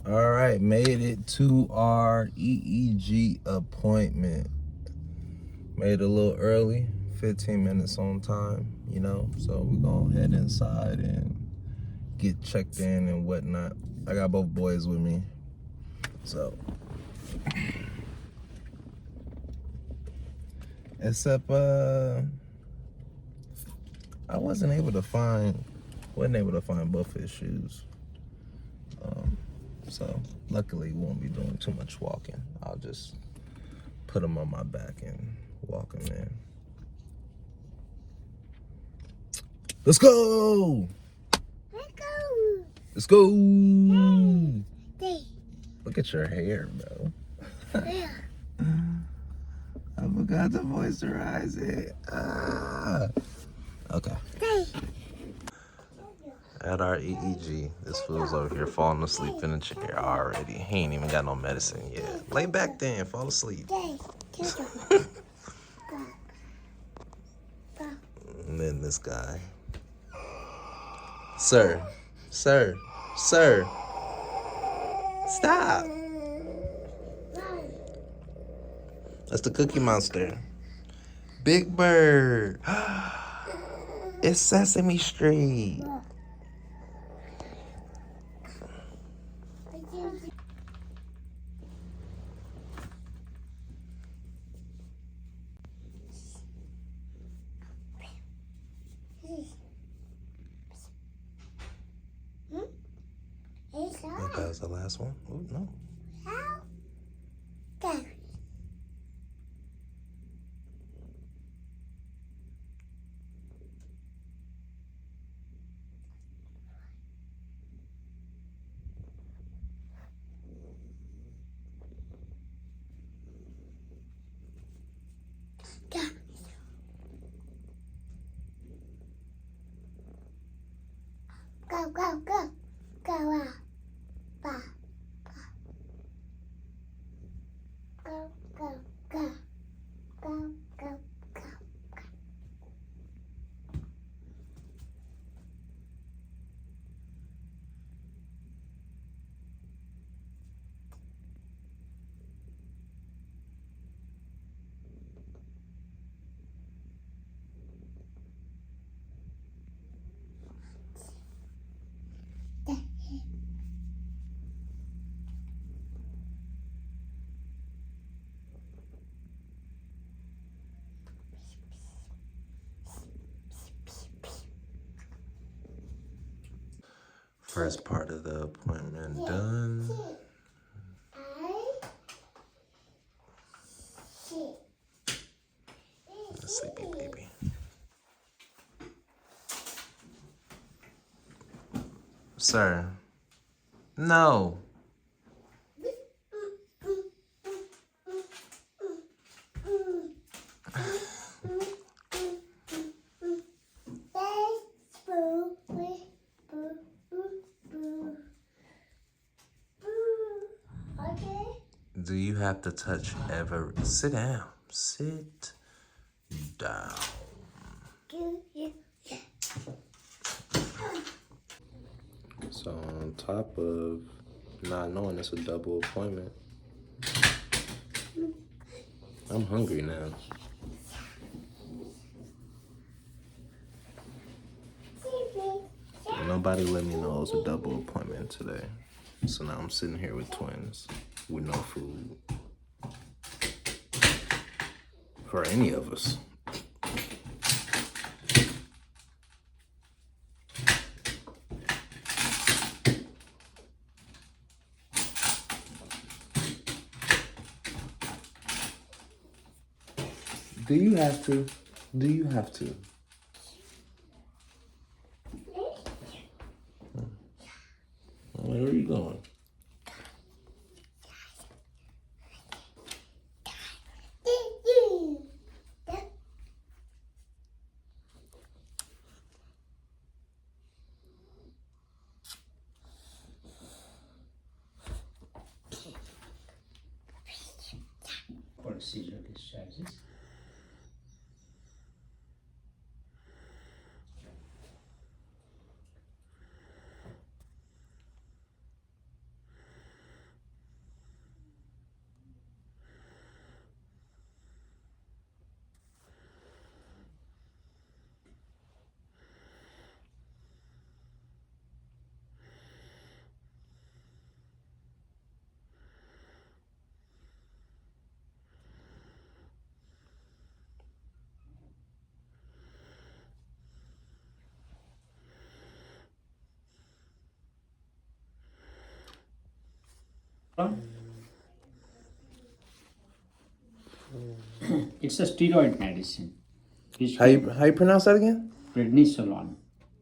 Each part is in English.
All right, made it to our EEG appointment. Made it a little early, 15 minutes on time, you know. So we're gonna head inside and get checked in and whatnot. I got both boys with me, so. Except I wasn't able to find both his shoes. So luckily we won't be doing too much walking. I'll just put them on my back and walk them in. Let's go! Let's go! Look at your hair, bro. I forgot to moisturize it. Okay. At our EEG, this fool's over here falling asleep in the chair already. He ain't even got no medicine yet. Lay back then, fall asleep. And then this guy. Sir. Stop. That's the Cookie Monster. Big Bird. It's Sesame Street. That was the last one? Oh, no. First part of the appointment done. Sleepy baby. Sir. No. Do you have to touch ever? Sit down. Sit down. So on top of not knowing it's a double appointment, I'm hungry now. Nobody let me know it was a double appointment today. So now I'm sitting here with twins with no food for any of us. Do you have to? Do you have to? Where are you going? Procedure discharges. It's a steroid medicine. Which How you pronounce that again? prednisolone.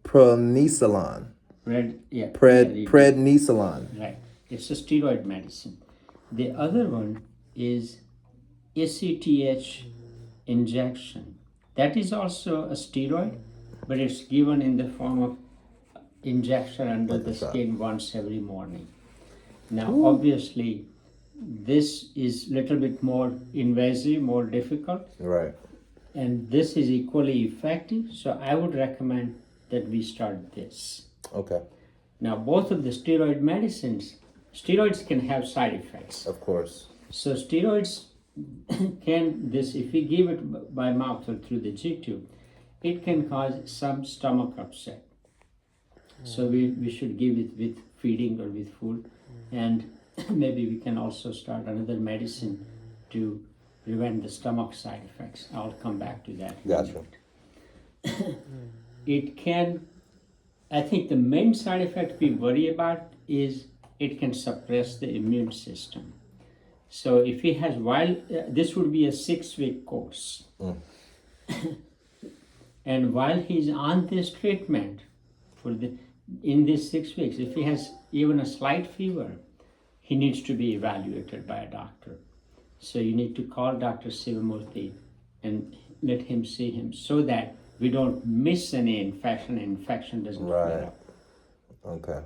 Prednisolone. Prednisolone. Right. It's a steroid medicine. The other one is ACTH injection. That is also a steroid, but it's given in the form of injection under the skin once every morning. Now, obviously, this is a little bit more invasive, more difficult, Right. and this is equally effective. So I would recommend that we start this. Okay. Now, both of the steroid medicines, steroids can have side effects. Of course. So steroids if we give it by mouth or through the G tube, it can cause some stomach upset. So we should give it with feeding or with food. And maybe we can also start another medicine to prevent the stomach side effects. I'll come back to that. Gotcha. It can, I think the main side effect we worry about is it can suppress the immune system. So if he has this would be a 6-week course. And while he's on this treatment in these 6 weeks, if he has even a slight fever, he needs to be evaluated by a doctor. So you need to call Dr. Sivamurthy and let him see him so that we don't miss any infection. Infection doesn't flare up. Okay.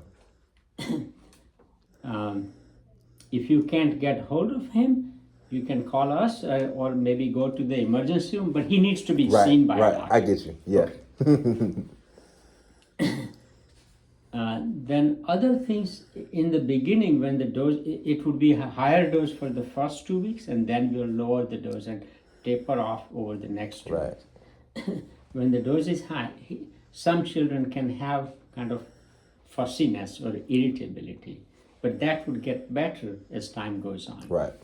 If you can't get hold of him, you can call us or maybe go to the emergency room, but he needs to be seen by a doctor. I get you. Yeah. Then other things in the beginning, when the dose, it would be a higher dose for the first 2 weeks, and then we'll lower the dose and taper off over the next 2 weeks. When the dose is high, some children can have kind of fussiness or irritability, but that would get better as time goes on. Right.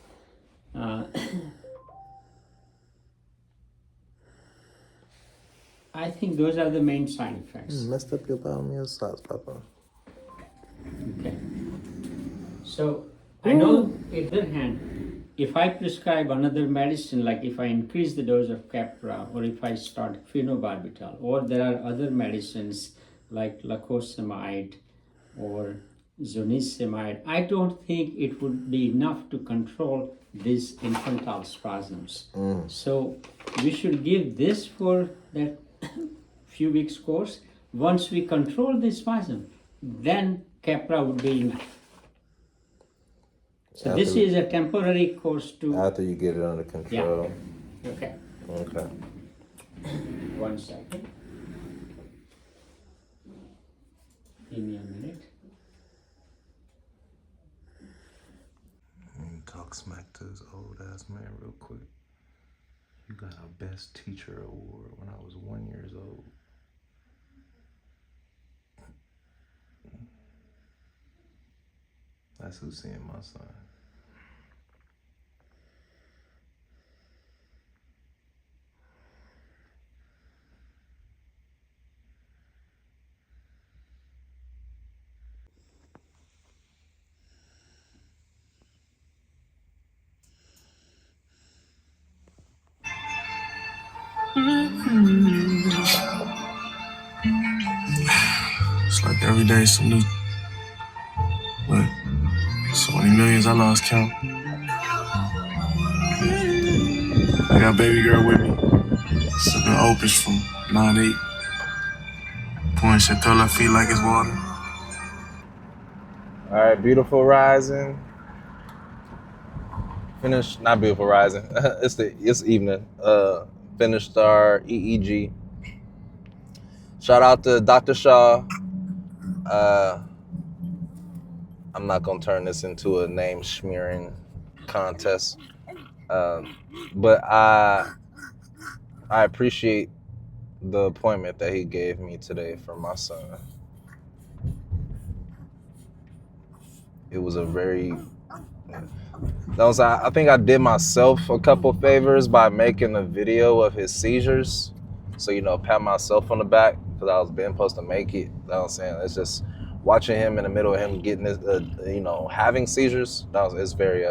I think those are the main side effects. Messed up your bottom of your socks, Papa. Okay. So I know, on the other hand, if I prescribe another medicine, like if I increase the dose of Keppra, or if I start phenobarbital, or there are other medicines like lacosamide or zonisamide, I don't think it would be enough to control these infantile spasms. So we should give this for that few weeks course. Once we control the spasm, then Keppra would be enough. So this is a temporary course to... After you get it under control. Yeah. Okay. Okay. 1 second. Give me a minute. Let me talk smack to this old ass man real quick. You got a best teacher award when I was 1 year old. That's who's seeing my son. It's like every day some new. What? So many millions I lost count. I got baby girl with me. Sipping opus from 9-8. Pouring Chateau Lafite like it's water. All right, beautiful rising. Not beautiful rising. it's evening. Finished our EEG. Shout out to Dr. Shaw. I'm not gonna turn this into a name smearing contest, but I appreciate the appointment that he gave me today for my son. It was a very... I think I did myself a couple favors by making a video of his seizures. So, pat myself on the back because I was being supposed to make it. You know what I'm saying? It's just watching him in the middle of him getting this, having seizures, it's very,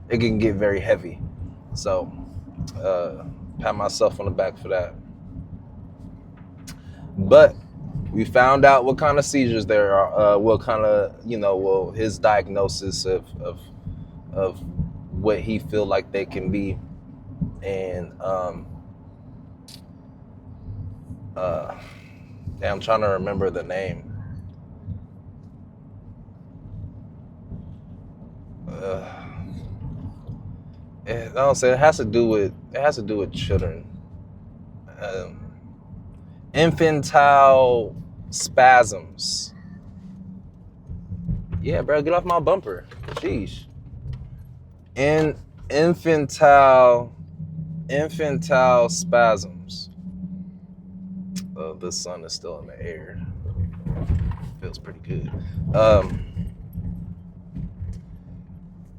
it can get very heavy. So, pat myself on the back for that. But we found out what kind of seizures there are, what kind of, his diagnosis of what he feel like they can be. And, I'm trying to remember the name. It has to do with children. Infantile spasms. Yeah, bro, get off my bumper. Sheesh. Infantile spasms. The sun is still in the air. Feels pretty good.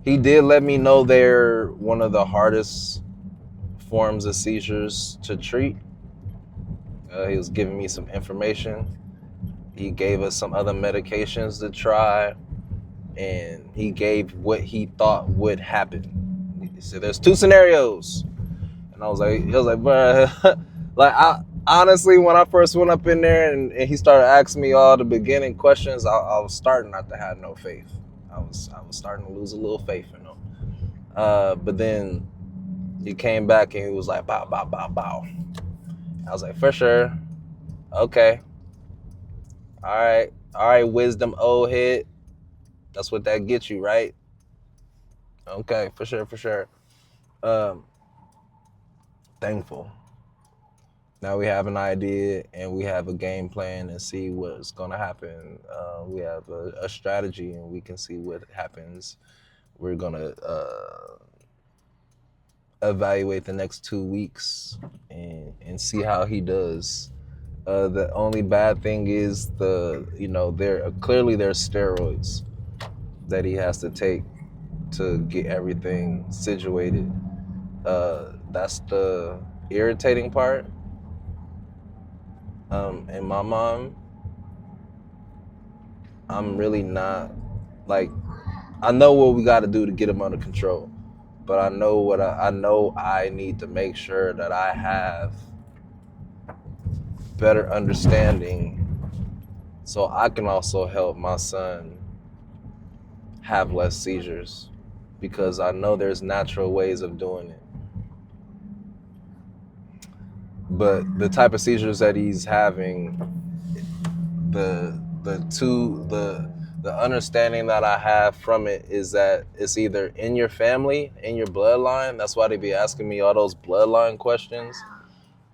He did let me know they're one of the hardest forms of seizures to treat. He was giving me some information. He gave us some other medications to try, and he gave what he thought would happen. He said, "There's two scenarios," and he was like, bro, like honestly, when I first went up in there and he started asking me all the beginning questions, I was starting not to have no faith. I was starting to lose a little faith in him. But then he came back and he was like, bow, bow, bow, bow. I was like, for sure. Okay. All right, wisdom old head. That's what that gets you, right? Okay, for sure. Thankful. Now we have an idea and we have a game plan and see what's going to happen. We have a strategy and we can see what happens. We're going to evaluate the next 2 weeks and see how he does. The only bad thing is there's steroids that he has to take to get everything situated. That's the irritating part. And my mom, I'm really not, like, I know what we got to do to get him under control, but I know I need to make sure that I have better understanding so I can also help my son have less seizures, because I know there's natural ways of doing it. But the type of seizures that he's having, the understanding that I have from it is that it's either in your family, in your bloodline. That's why they be asking me all those bloodline questions,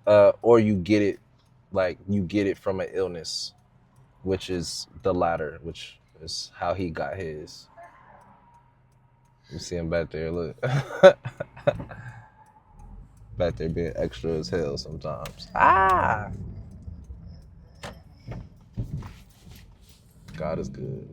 or you get it from an illness, which is the latter, which is how he got his. You see him back there, look. Back there being extra as hell sometimes. God is good.